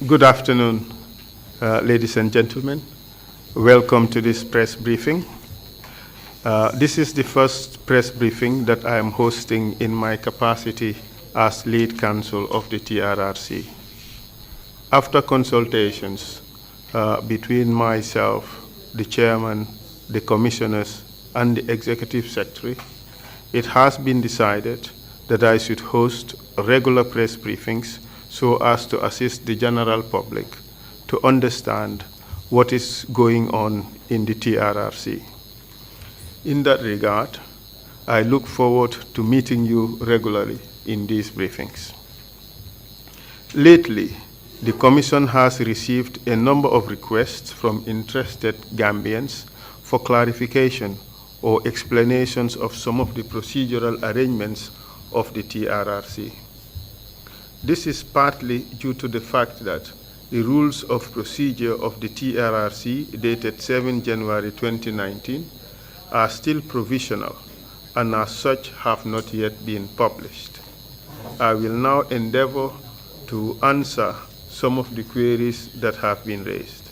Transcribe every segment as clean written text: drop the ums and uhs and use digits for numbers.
Good afternoon, ladies and gentlemen. Welcome to this press briefing. This is the first press briefing that I am hosting in my capacity as lead counsel of the TRRC. After consultations between myself, the chairman, the commissioners, and the executive secretary, it has been decided that I should host regular press briefings so as to assist the general public to understand what is going on in the TRRC. In that regard, I look forward to meeting you regularly in these briefings. Lately, the Commission has received a number of requests from interested Gambians for clarification or explanations of some of the procedural arrangements of the TRRC. This is partly due to the fact that the rules of procedure of the TRRC dated 7 January 2019 are still provisional and as such have not yet been published. I will now endeavor to answer some of the queries that have been raised.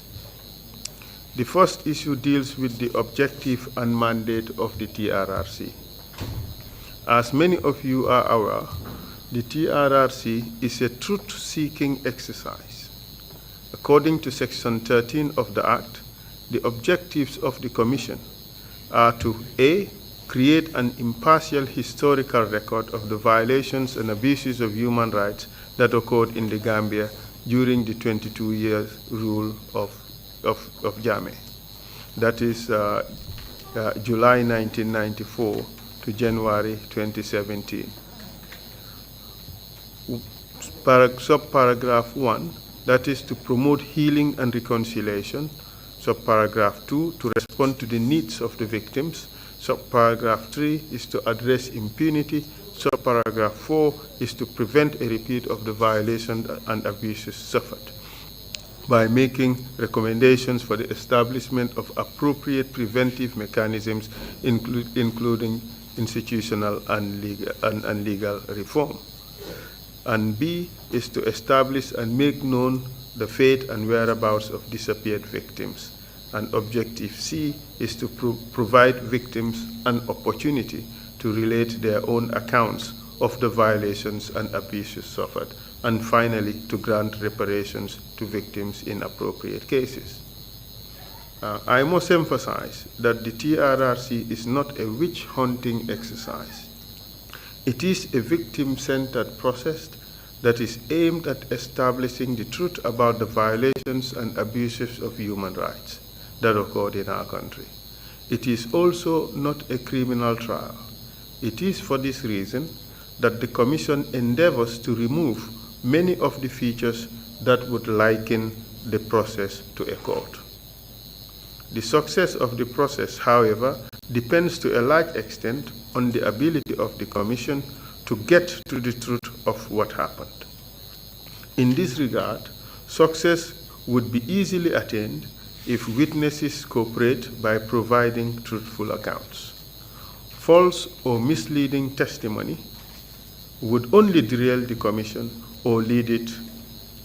The first issue deals with the objective and mandate of the TRRC. As many of you are aware, the TRRC is a truth-seeking exercise. According to Section 13 of the Act, the objectives of the Commission are to A, create an impartial historical record of the violations and abuses of human rights that occurred in the Gambia during the 22-year rule of Jammeh. That is July 1994 to January 2017. Subparagraph 1, that is to promote healing and reconciliation. Subparagraph 2, to respond to the needs of the victims. Subparagraph 3 is to address impunity. Subparagraph 4 is to prevent a repeat of the violations and abuses suffered by making recommendations for the establishment of appropriate preventive mechanisms, including institutional and legal reform. And B is to establish and make known the fate and whereabouts of disappeared victims. And objective C is to provide victims an opportunity to relate their own accounts of the violations and abuses suffered. And finally, to grant reparations to victims in appropriate cases. I must emphasize that the TRRC is not a witch-hunting exercise. It is a victim-centered process that is aimed at establishing the truth about the violations and abuses of human rights that occurred in our country. It is also not a criminal trial. It is for this reason that the Commission endeavors to remove many of the features that would liken the process to a court. The success of the process, however, depends to a large extent on the ability of the Commission to get to the truth of what happened. In this regard, success would be easily attained if witnesses cooperate by providing truthful accounts. False or misleading testimony would only derail the Commission or lead it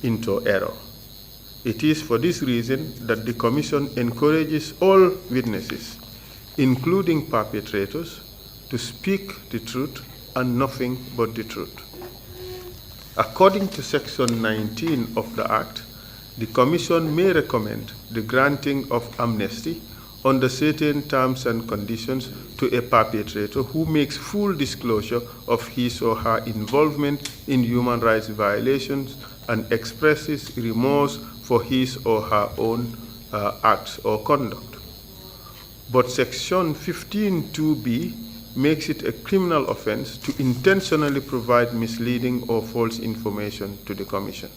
into error. It is for this reason that the Commission encourages all witnesses, including perpetrators, to speak the truth and nothing but the truth. According to Section 19 of the Act, the Commission may recommend the granting of amnesty under certain terms and conditions to a perpetrator who makes full disclosure of his or her involvement in human rights violations and expresses remorse for his or her own acts or conduct. But Section 15(2)(b) makes it a criminal offense to intentionally provide misleading or false information to the Commission.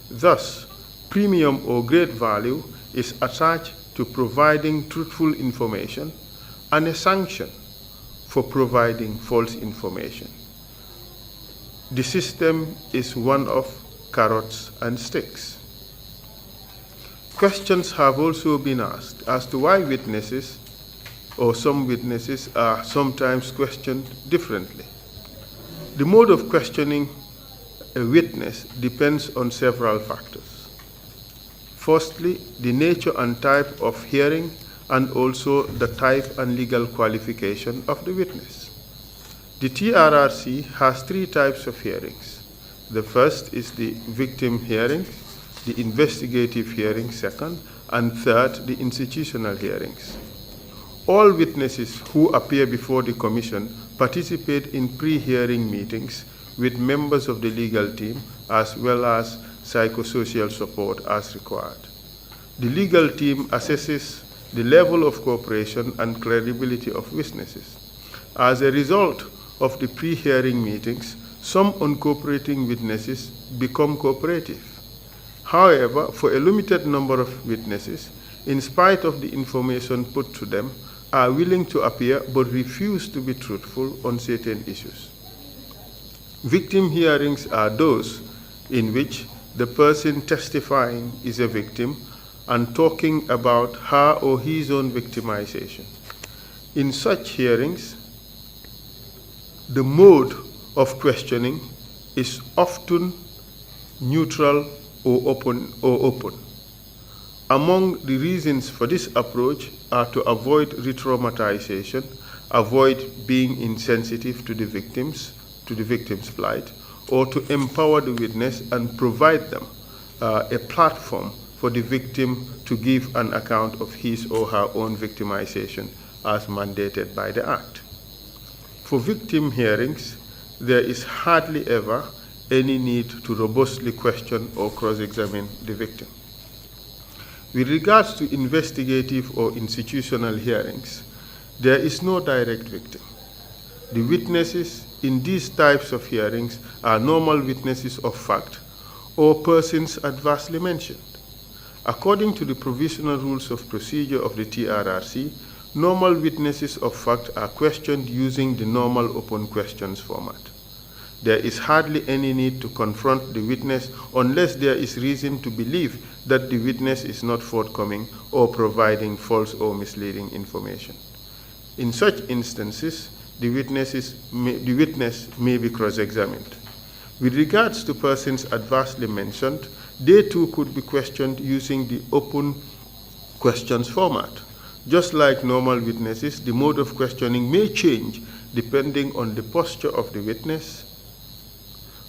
Thus, premium or great value is attached to providing truthful information and a sanction for providing false information. The system is one of carrots and sticks. Questions have also been asked as to why witnesses or some witnesses are sometimes questioned differently. The mode of questioning a witness depends on several factors. Firstly, the nature and type of hearing, and also the type and legal qualification of the witness. The TRRC has three types of hearings. The first is the victim hearing, the investigative hearing second, and third, the institutional hearings. All witnesses who appear before the Commission participate in pre-hearing meetings with members of the legal team as well as psychosocial support as required. The legal team assesses the level of cooperation and credibility of witnesses. As a result of the pre-hearing meetings, some uncooperating witnesses become cooperative. However, for a limited number of witnesses, in spite of the information put to them, are willing to appear but refuse to be truthful on certain issues. Victim hearings are those in which the person testifying is a victim and talking about her or his own victimization. In such hearings, the mode of questioning is often neutral or open. Among the reasons for this approach are to avoid re-traumatization, avoid being insensitive to the victim's plight, or to empower the witness and provide them a platform for the victim to give an account of his or her own victimization as mandated by the Act. For victim hearings, there is hardly ever any need to robustly question or cross-examine the victim. With regards to investigative or institutional hearings, there is no direct victim. The witnesses in these types of hearings are normal witnesses of fact or persons adversely mentioned. According to the provisional rules of procedure of the TRRC, normal witnesses of fact are questioned using the normal open questions format. There is hardly any need to confront the witness unless there is reason to believe that the witness is not forthcoming or providing false or misleading information. In such instances, the witness may be cross-examined. With regards to persons adversely mentioned, they too could be questioned using the open questions format. Just like normal witnesses, the mode of questioning may change depending on the posture of the witness.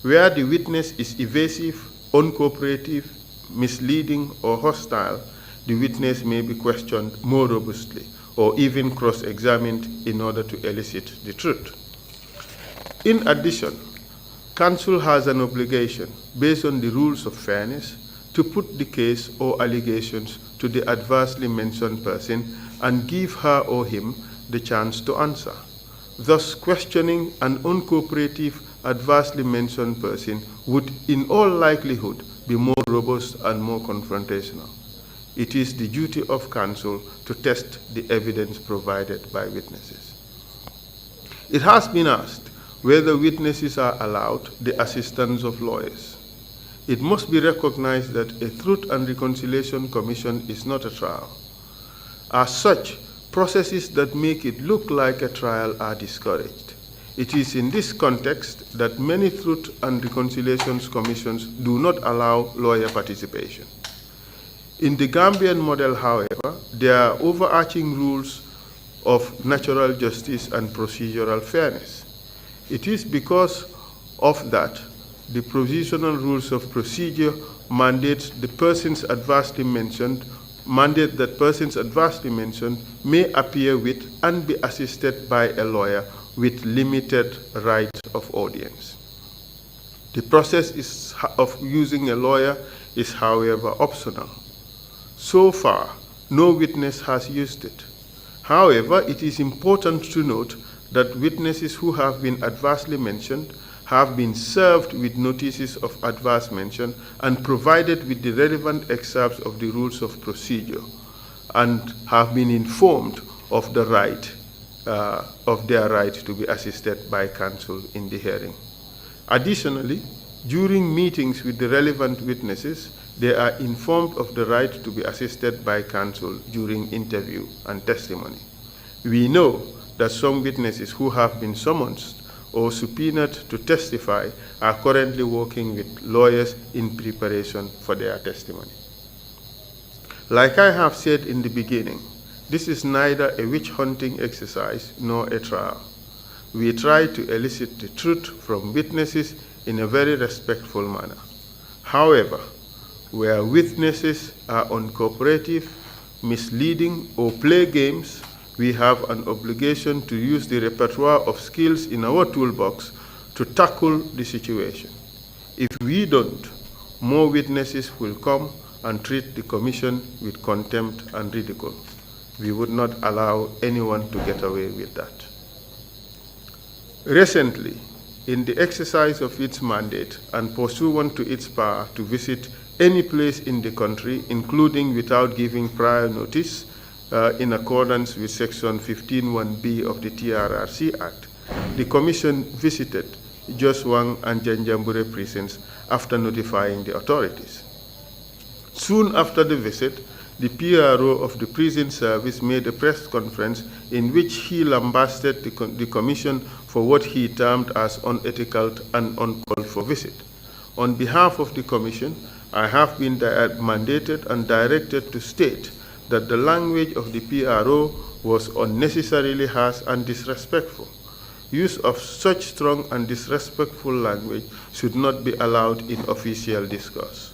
Where the witness is evasive, uncooperative, misleading, or hostile, the witness may be questioned more robustly or even cross-examined in order to elicit the truth. In addition, counsel has an obligation, based on the rules of fairness, to put the case or allegations to the adversely mentioned person and give her or him the chance to answer. Thus, questioning an uncooperative, adversely mentioned person would, in all likelihood, be more robust and more confrontational. It is the duty of counsel to test the evidence provided by witnesses. It has been asked whether witnesses are allowed the assistance of lawyers. It must be recognized that a Truth and Reconciliation Commission is not a trial. As such, processes that make it look like a trial are discouraged. It is in this context that many Truth and Reconciliation Commissions do not allow lawyer participation. In the Gambian model, however, there are overarching rules of natural justice and procedural fairness. It is because of that the provisional rules of procedure mandate that persons adversely mentioned may appear with and be assisted by a lawyer with limited right of audience. The process of using a lawyer is, however, optional. So far, no witness has used it. However, it is important to note that witnesses who have been adversely mentioned have been served with notices of adverse mention and provided with the relevant excerpts of the rules of procedure and have been informed of the right of their right to be assisted by counsel in the hearing. Additionally, during meetings with the relevant witnesses, they are informed of the right to be assisted by counsel during interview and testimony. We know that some witnesses who have been summoned or subpoenaed to testify are currently working with lawyers in preparation for their testimony. Like I have said in the beginning, this is neither a witch hunting exercise nor a trial. We try to elicit the truth from witnesses in a very respectful manner. However, where witnesses are uncooperative, misleading, or play games, we have an obligation to use the repertoire of skills in our toolbox to tackle the situation. If we don't, more witnesses will come and treat the Commission with contempt and ridicule. We would not allow anyone to get away with that. Recently, in the exercise of its mandate and pursuant to its power to visit any place in the country, including without giving prior notice, in accordance with Section 15(1)(b) of the TRRC Act, the Commission visited Joswang and Janjambure prisons after notifying the authorities. Soon after the visit, the PRO of the prison service made a press conference in which he lambasted the Commission for what he termed as unethical and uncalled for visit. On behalf of the Commission, I have been mandated and directed to state that the language of the PRO was unnecessarily harsh and disrespectful. Use of such strong and disrespectful language should not be allowed in official discourse.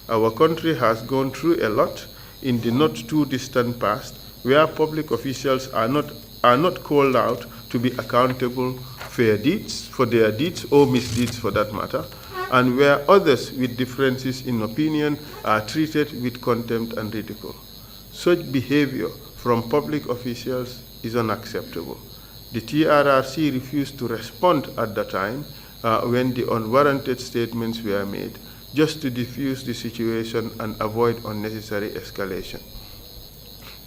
Our country has gone through a lot in the not too distant past where public officials are not called out to be accountable for their deeds or misdeeds for that matter, and where others with differences in opinion are treated with contempt and ridicule. Such behavior from public officials is unacceptable. The TRRC refused to respond at the time when the unwarranted statements were made, just to diffuse the situation and avoid unnecessary escalation.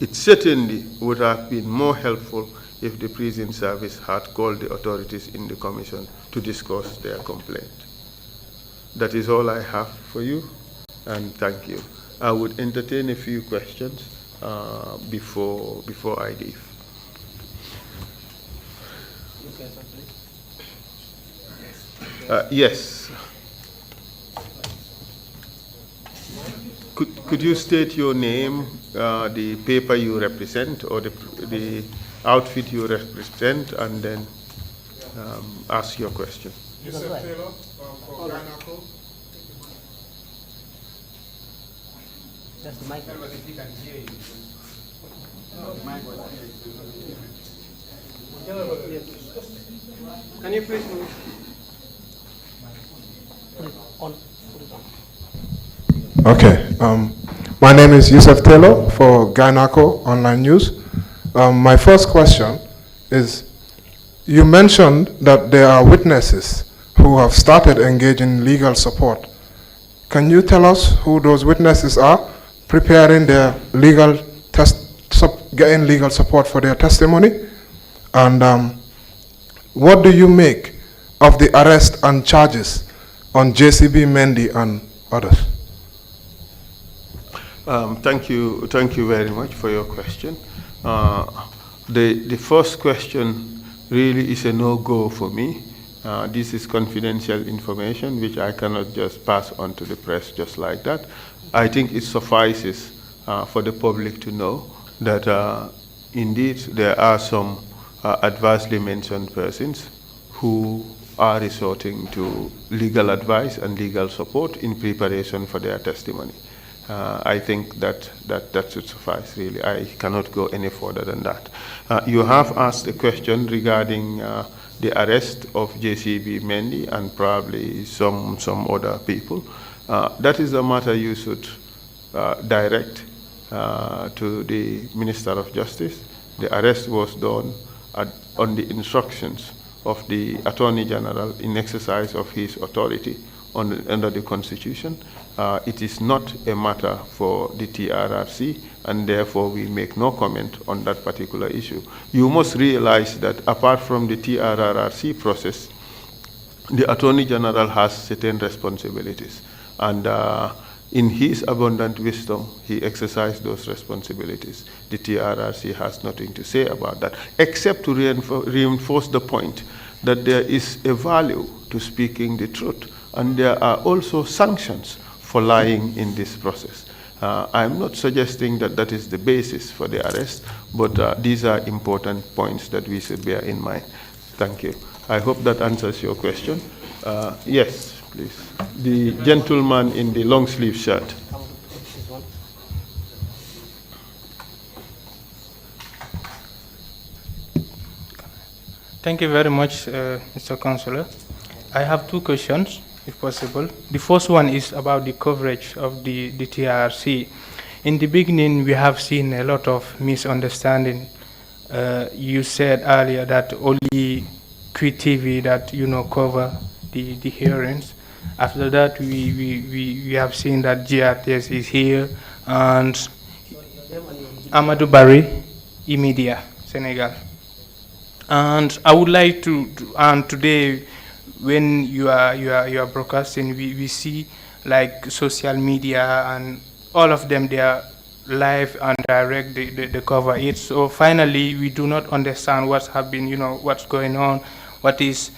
It certainly would have been more helpful if the prison service had called the authorities in the Commission to discuss their complaint. That is all I have for you, and thank you. I would entertain a few questions before I leave. Yes. Could you state your name, the paper you represent, or the outfit you represent, and then ask your question? Yusuf Taylor for Ganaco. Just the mic. Can you please move? Put it on. Put it on. Okay. My name is Yusuf Taylor for Ganaco Online News. My first question is, you mentioned that there are witnesses who have started engaging legal support. Can you tell us who those witnesses are preparing their getting legal support for their testimony? And what do you make of the arrest and charges on JCB Mendy and others? Thank you very much for your question. The first question really is a no-go for me. This is confidential information which I cannot just pass on to the press just like that. I think it suffices for the public to know that indeed there are some adversely mentioned persons who are resorting to legal advice and legal support in preparation for their testimony. I think that should suffice, really. I cannot go any further than that. You have asked a question regarding the arrest of JCB Mendy and probably some other people. That is a matter you should direct to the Minister of Justice. The arrest was done on the instructions of the Attorney General in exercise of his authority under the Constitution. It is not a matter for the TRRC, and therefore we make no comment on that particular issue. You must realize that apart from the TRRC process, the Attorney General has certain responsibilities, and in his abundant wisdom, he exercised those responsibilities. The TRRC has nothing to say about that, except to reinforce the point that there is a value to speaking the truth, and there are also sanctions for lying in this process. I'm not suggesting that that is the basis for the arrest, but these are important points that we should bear in mind. Thank you. I hope that answers your question. Yes, please. The gentleman in the long sleeve shirt. Thank you very much, Mr. Councillor. I have two questions, if possible. The first one is about the coverage of the TRRC. In the beginning, we have seen a lot of misunderstanding. You said earlier that only Quit TV that cover the hearings. After that, we have seen that GRTS is here and Amadou Barry, Imedia, Senegal. And I would like to and today, when you are broadcasting, we see like social media and all of them, they are live and direct, they cover it. So finally, we do not understand what's happening, what's going on. Is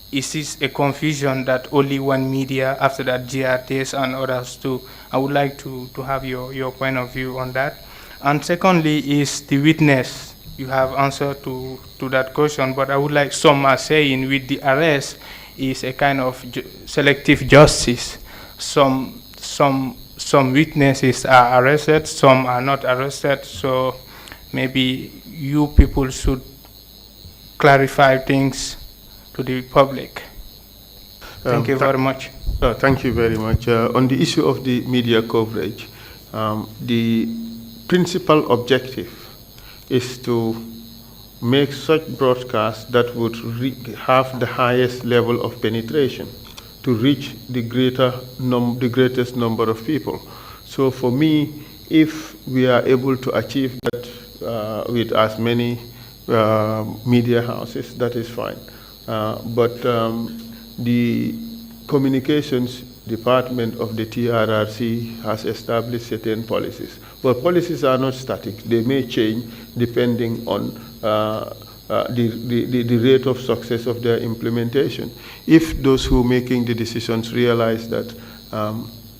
this a confusion that only one media, after that GRTS and others too? I would like to have your point of view on that. And secondly is the witness. You have answered to that question, but I would like, some are saying with the arrest is a kind of selective justice. Some witnesses are arrested, some are not arrested, so maybe you people should clarify things to the public. Thank you very much. Thank you very much. On the issue of the media coverage, the principal objective is to make such broadcasts that would have the highest level of penetration to reach the greatest number of people. So for me, if we are able to achieve that with as many media houses, that is fine. But the communications department of the TRRC has established certain policies. But policies are not static. They may change depending on the rate of success of their implementation. If those who are making the decisions realize that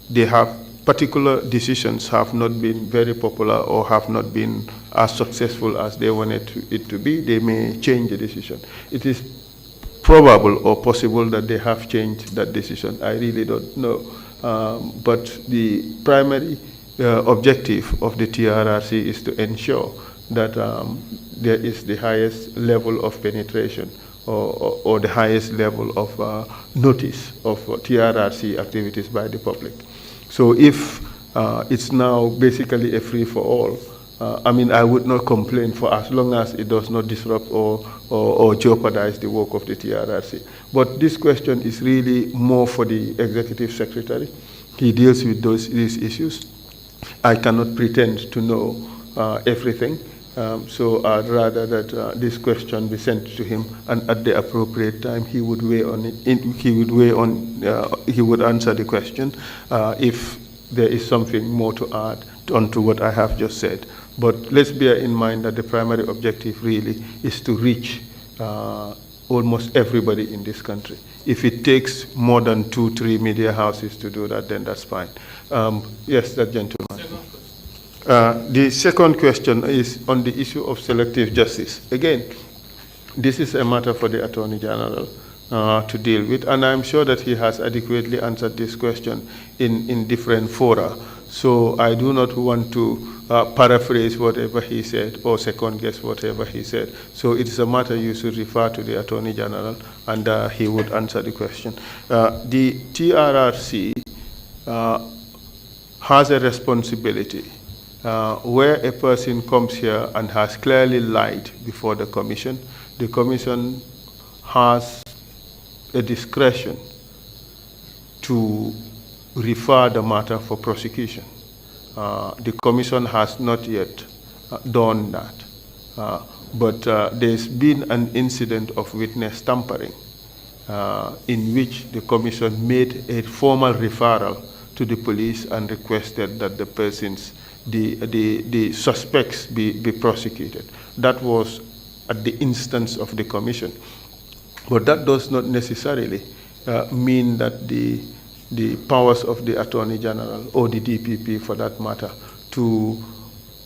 they have particular decisions have not been very popular or have not been as successful as they wanted it to be, they may change the decision. It is probable or possible that they have changed that decision. I really don't know. But the primary objective of the TRRC is to ensure that there is the highest level of penetration or the highest level of notice of TRRC activities by the public. So if it's now basically a free-for-all, I mean, I would not complain for as long as it does not disrupt or jeopardize the work of the TRRC. But this question is really more for the Executive Secretary. He deals with these issues. I cannot pretend to know everything. So I'd rather that this question be sent to him, and at the appropriate time he would weigh on it. He would answer the question if there is something more to add onto what I have just said. But let's bear in mind that the primary objective really is to reach almost everybody in this country. If it takes more than 2-3 media houses to do that, then that's fine. Yes, that gentleman. The second question is on the issue of selective justice. Again, this is a matter for the Attorney General to deal with, and I'm sure that he has adequately answered this question in different fora. So I do not want to paraphrase whatever he said or second guess whatever he said. So it's a matter you should refer to the Attorney General, and he would answer the question. The TRRC has a responsibility where a person comes here and has clearly lied before the commission has a discretion to refer the matter for prosecution. The commission has not yet done that, but there's been an incident of witness tampering in which the commission made a formal referral to the police and requested that the suspects be prosecuted. That was at the instance of the commission. But that does not necessarily mean that the the powers of the Attorney General or the DPP for that matter to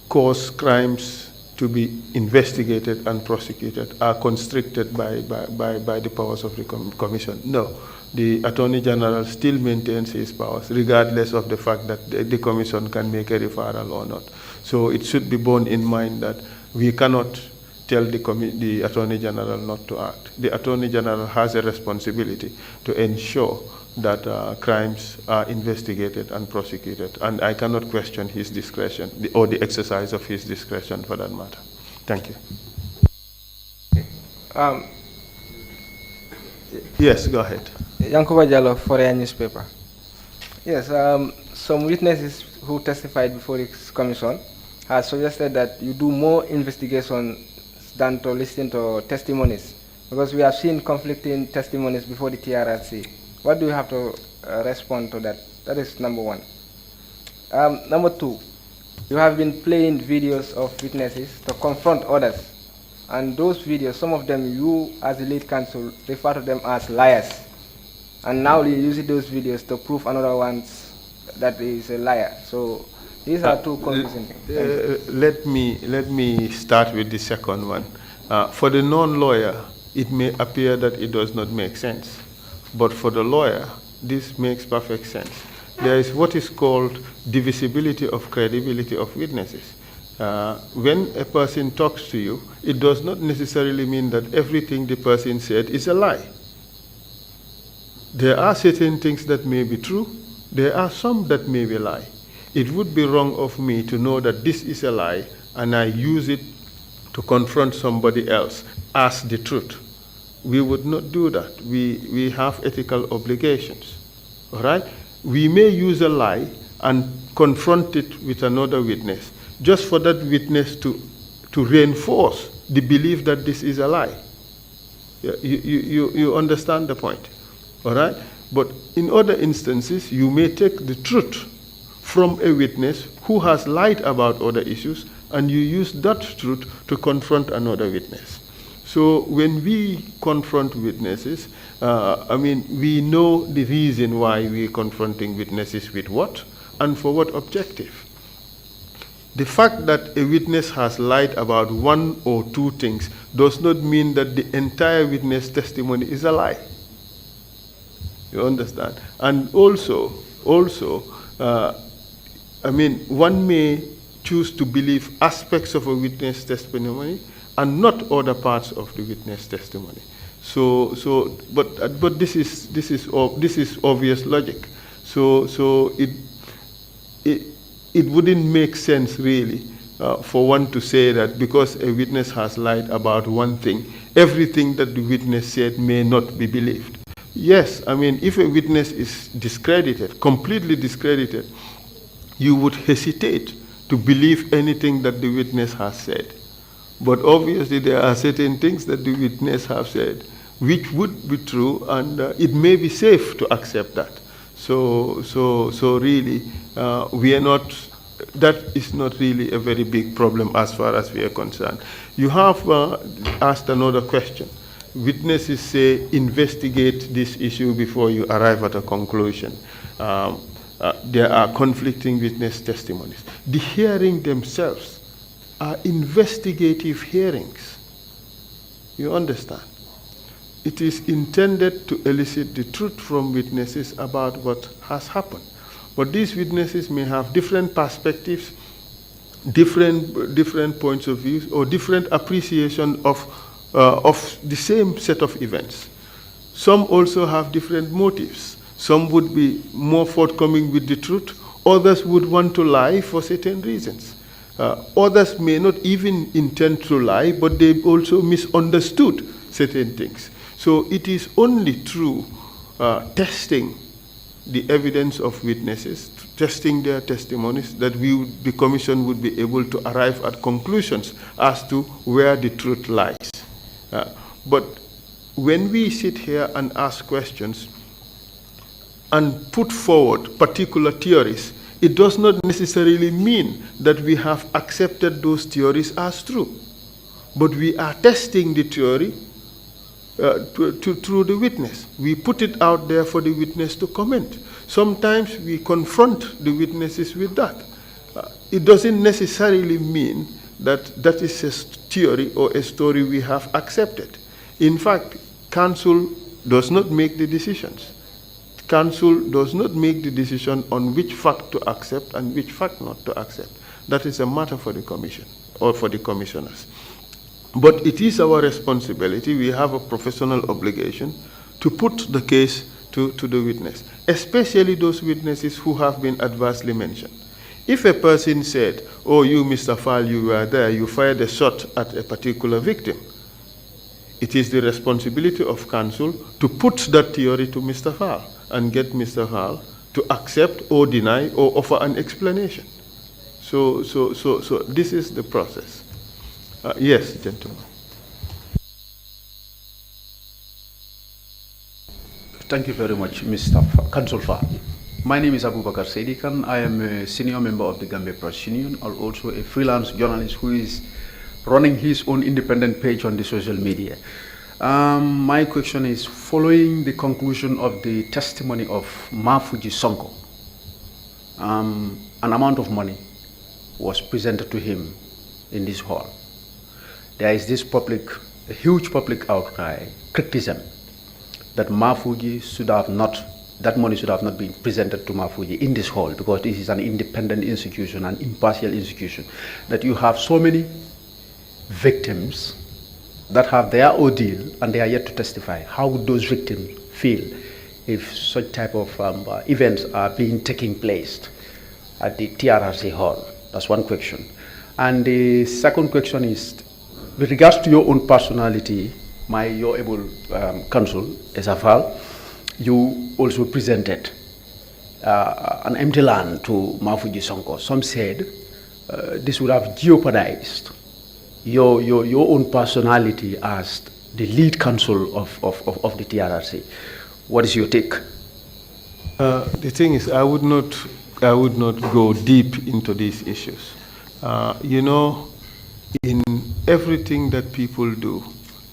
cause crimes to be investigated and prosecuted are constricted by the powers of the Commission. No, the Attorney General still maintains his powers regardless of the fact that the Commission can make a referral or not. So it should be borne in mind that we cannot tell the Attorney General not to act. The Attorney General has a responsibility to ensure that crimes are investigated and prosecuted, and I cannot question his discretion or the exercise of his discretion for that matter. Thank you. Yes, go ahead. Yankuba Jallo, Foreign newspaper. Yes, some witnesses who testified before this commission have suggested that you do more investigation than to listen to testimonies, because we have seen conflicting testimonies before the TRRC. What do you have to respond to that? That is number one. Number two, you have been playing videos of witnesses to confront others. And those videos, some of them you as the lead counsel refer to them as liars. And now you're using those videos to prove another one that is a liar. So these are two confusing things. Let me start with the second one. For the non-lawyer, it may appear that it does not make sense. But for the lawyer, this makes perfect sense. There is what is called divisibility of credibility of witnesses. When a person talks to you, it does not necessarily mean that everything the person said is a lie. There are certain things that may be true. There are some that may be a lie. It would be wrong of me to know that this is a lie and I use it to confront somebody else as the truth. We would not do that. We have ethical obligations. All right? We may use a lie and confront it with another witness just for that witness to reinforce the belief that this is a lie. You understand the point. All right? But in other instances, you may take the truth from a witness who has lied about other issues and you use that truth to confront another witness. So when we confront witnesses, we know the reason why we're confronting witnesses with what and for what objective. The fact that a witness has lied about one or two things does not mean that the entire witness testimony is a lie. You understand? And also, one may choose to believe aspects of a witness testimony and not other parts of the witness testimony. But this is obvious logic. So it wouldn't make sense really for one to say that because a witness has lied about one thing, everything that the witness said may not be believed. Yes, if a witness is discredited, completely discredited, you would hesitate to believe anything that the witness has said. But obviously there are certain things that the witness have said which would be true, and it may be safe to accept that. So really, that is not really a very big problem as far as we are concerned. You have asked another question. Witnesses say investigate this issue before you arrive at a conclusion. There are conflicting witness testimonies. The hearing themselves are investigative hearings. You understand? It is intended to elicit the truth from witnesses about what has happened. But these witnesses may have different perspectives, different points of view, or different appreciation of the same set of events. Some also have different motives. Some would be more forthcoming with the truth. Others would want to lie for certain reasons. Others may not even intend to lie, but they also misunderstood certain things. So it is only through testing the evidence of witnesses, testing their testimonies, that the Commission would be able to arrive at conclusions as to where the truth lies. But when we sit here and ask questions and put forward particular theories, it does not necessarily mean that we have accepted those theories as true. But we are testing the theory through the witness. We put it out there for the witness to comment. Sometimes we confront the witnesses with that. It doesn't necessarily mean that that is a theory or a story we have accepted. In fact, counsel does not make the decisions. Counsel does not make the decision on which fact to accept and which fact not to accept. That is a matter for the commission or for the commissioners. But it is our responsibility, we have a professional obligation to put the case to the witness, especially those witnesses who have been adversely mentioned. If a person said, oh, you, Mr. Fall, you were there, you fired a shot at a particular victim, it is the responsibility of counsel to put that theory to Mr. Fall and get Mr. Fall to accept or deny or offer an explanation. So this is the process. Yes, gentlemen. Thank you very much, Mr. Counsel Fall. My name is Abubakar Sedikan. I am a senior member of the Gambia Press Union, and also a freelance journalist who is running his own independent page on the social media. My question is, following the conclusion of the testimony of Mafuji Sonko, an amount of money was presented to him in this hall. There is this a huge public outcry, criticism, that Mafuji should have not, that money should have not been presented to Mafuji in this hall, because this is an independent institution, an impartial institution, that you have so many victims that have their ordeal and they are yet to testify. How would those victims feel if such type of events are taking place at the TRRC hall? That's one question. And the second question is, with regards to your own personality, your able counsel, Esafal, you also presented an empty land to Mafuji Sonko. Some said this would have jeopardized your own personality as the lead counsel of the TRRC. What is your take? The thing is, I would not go deep into these issues. You know, in everything that people do,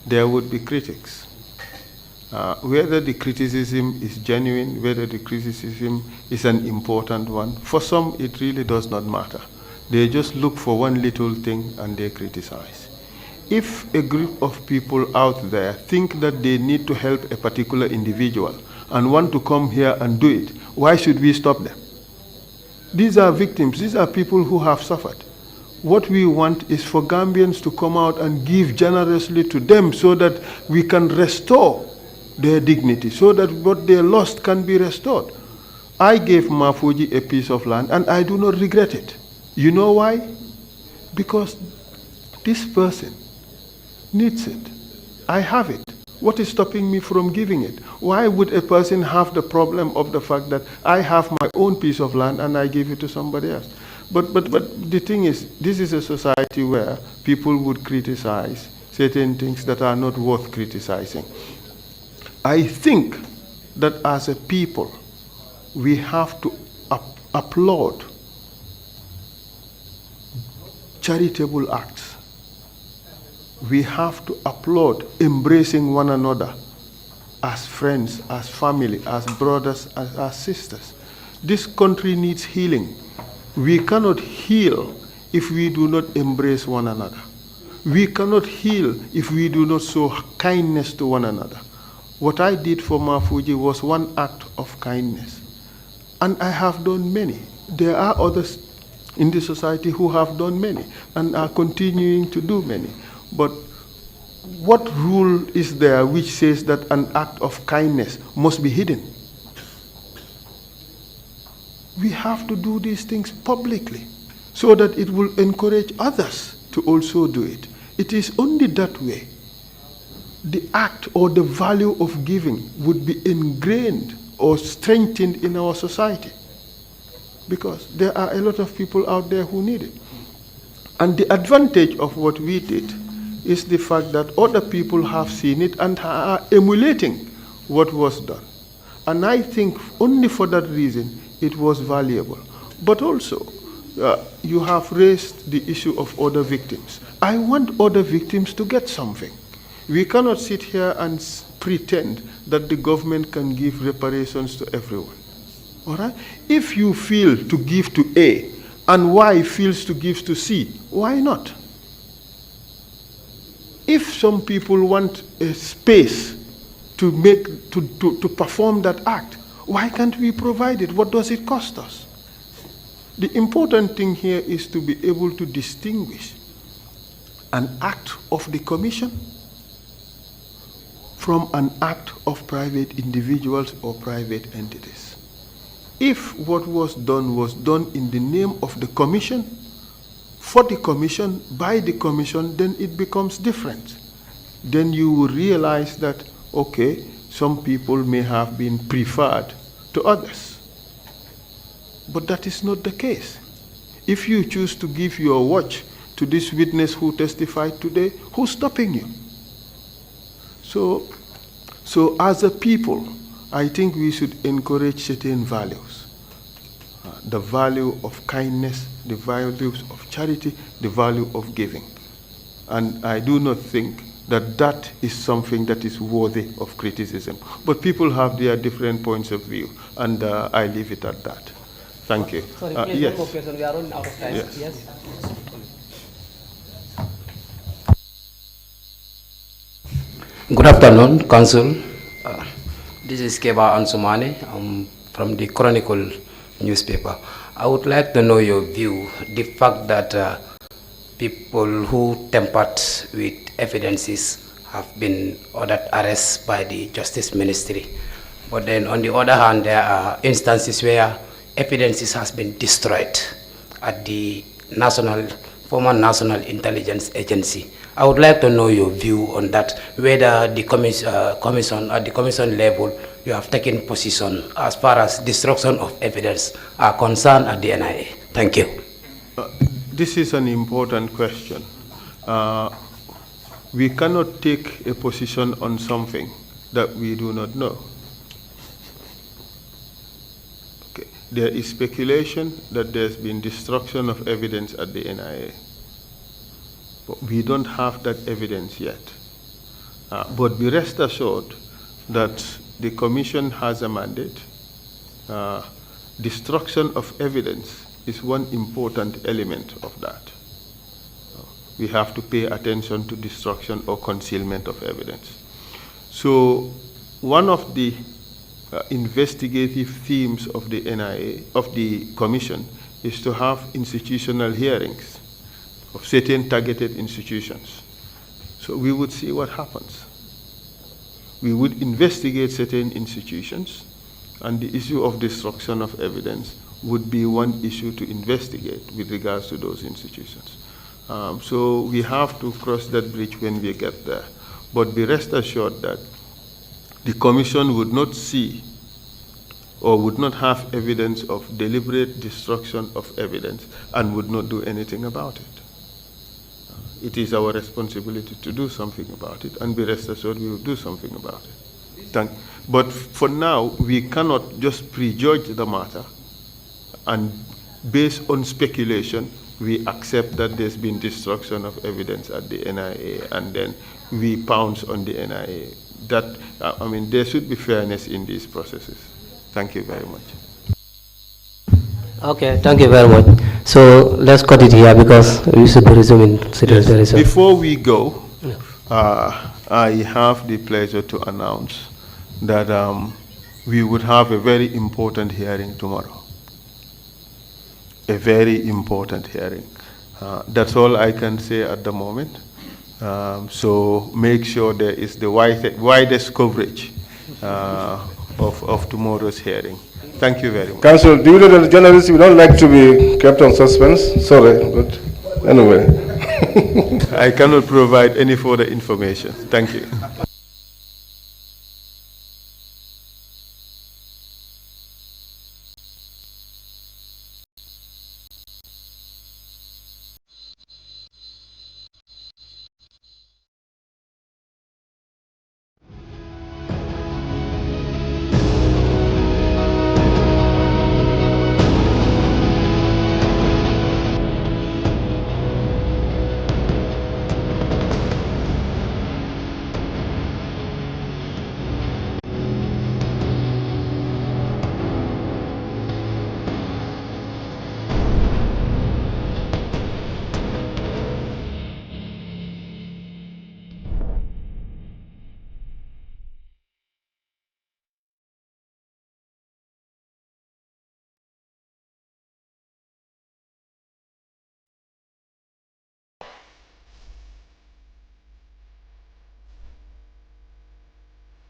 there would be critics. Whether the criticism is genuine, whether the criticism is an important one, for some it really does not matter. They just look for one little thing and they criticize. If a group of people out there think that they need to help a particular individual and want to come here and do it, why should we stop them? These are victims, these are people who have suffered. What we want is for Gambians to come out and give generously to them so that we can restore their dignity, so that what they lost can be restored. I gave Mafuji a piece of land and I do not regret it. You know why? Because this person needs it. I have it. What is stopping me from giving it? Why would a person have the problem of the fact that I have my own piece of land and I give it to somebody else? But the thing is, this is a society where people would criticize certain things that are not worth criticizing. I think that as a people, we have to applaud charitable acts. We have to applaud embracing one another as friends, as family, as brothers, as sisters. This country needs healing. We cannot heal if we do not embrace one another. We cannot heal if we do not show kindness to one another. What I did for Mafuji was one act of kindness. And I have done many. There are others in the society who have done many and are continuing to do many. But what rule is there which says that an act of kindness must be hidden? We have to do these things publicly so that it will encourage others to also do it. It is only that way the act or the value of giving would be ingrained or strengthened in our society, because there are a lot of people out there who need it. And the advantage of what we did is the fact that other people have seen it and are emulating what was done. And I think only for that reason it was valuable. But also, you have raised the issue of other victims. I want other victims to get something, We cannot sit here and pretend that the government can give reparations to everyone. All right? If you feel to give to A and Y feels to give to C, why not? If some people want a space to perform that act, why can't we provide it? What does it cost us? The important thing here is to be able to distinguish an act of the commission from an act of private individuals or private entities. If what was done in the name of the commission, for the commission, by the commission, then it becomes different. Then you will realize that, okay, some people may have been preferred to others. But that is not the case. If you choose to give your watch to this witness who testified today, who's stopping you? So as a people, I think we should encourage certain values. The value of kindness, the values of charity, the value of giving. And I do not think that that is something that is worthy of criticism. But people have their different points of view, and I leave it at that. Thank you. Sorry, please, yes. one more question. We are running out of time. Yes. Good afternoon, Council. This is Keba Ansumane. I'm from the Chronicle newspaper. I would like to know your view, the fact that people who tampered with evidences have been ordered arrest by the Justice Ministry. But then on the other hand, there are instances where evidences has been destroyed at the former National Intelligence Agency. I would like to know your view on that, whether the commission, at the commission level, you have taken position as far as destruction of evidence are concerned at the NIA. Thank you. This is an important question. We cannot take a position on something that we do not know. Okay. There is speculation that there's been destruction of evidence at the NIA. But we don't have that evidence yet. But be rest assured that the Commission has a mandate. Destruction of evidence is one important element of that. We have to pay attention to destruction or concealment of evidence. So one of the investigative themes of the NIA, of the Commission, is to have institutional hearings of certain targeted institutions. So we would see what happens. We would investigate certain institutions, and the issue of destruction of evidence would be one issue to investigate with regards to those institutions. So we have to cross that bridge when we get there. But be rest assured that the Commission would not see or would not have evidence of deliberate destruction of evidence and would not do anything about it. It is our responsibility to do something about it, and be rest assured we will do something about it. But for now, we cannot just prejudge the matter, and based on speculation, we accept that there's been destruction of evidence at the NIA, and then we pounce on the NIA. That, I mean, there should be fairness in these processes. Thank you very much. Okay, thank you very much. So let's cut it here because we should be resuming. Yes. Before we go, I have the pleasure to announce that we would have a very important hearing tomorrow. A very important hearing. That's all I can say at the moment. So make sure there is the widest coverage of tomorrow's hearing. Thank you very much. Council, due to the journalists, we don't like to be kept on suspense. Sorry, but anyway. I cannot provide any further information. Thank you.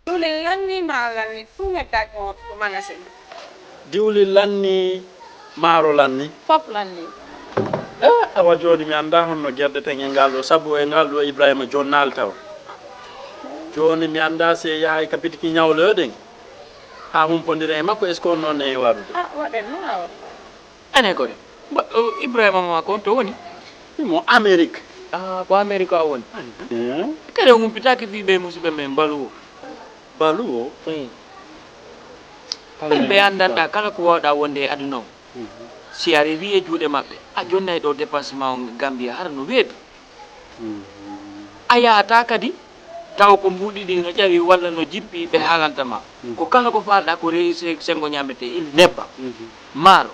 Diwlin lan ni magal ni fu nga tag mo magasin. Diwlin lan ni maaro lan ni Fop lan ni. awa joni mi anda honno gerdete e ngal ɗo sabu e ngal ɗo Ibrahima jonnal taw joni mi anda se yahay kapitiki ñawlo ɗen ha humpodira e makko est ce que on noon e warude Waɗen no awa. Ane ko Ibrahima ma ko to woni. mo Amérique Ko America woni. Kare humpitaki fi be musibe men baluwo. baluwo Ɓe andata kala ko wawɗa wonde e aduna o si ari wi e juuɗe maɓɓe a jonnay ɗo dépassement Gambia har no weeɓi a yahata kadi taw ko mbuɗiɗi no ƴawi walla no jippi ɓe haalantama ko kala ko falɗa ko rewi sengo ñamete inde nebbam maaro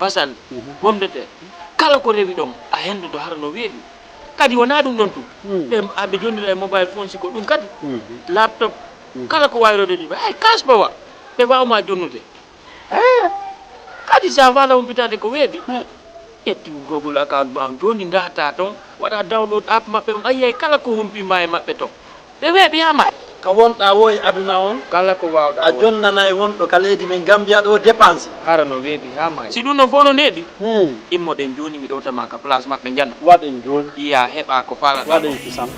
basal pomme de terre kala ko rewi ɗon a hendudo har no weeɓi kadi wona ɗum ɗon tum ɓe jonnira e mobile phone siko ɗum kadi laptop kala ko wayrode ɗi hay kasba wa ɓe wawma jonnude kadi sa wala humpitade ko weeɓi ƴetti google account ma joni data toon waɗa download app maɓɓe on ayiyay kala ko humpima e maɓɓe toon ɓe weeɓi hama ko wonɗa wo e aduna on kala ko wawɗa a jonnana e wonɗo ka leydi men Gambia ɗo dépense hara no weeɓi hama si ɗum non fof no neeɗi immoɗen joni mi ɗowtama ka place maɓɓe janna waɗen joni iya heeɓa ko falata waɗen kisam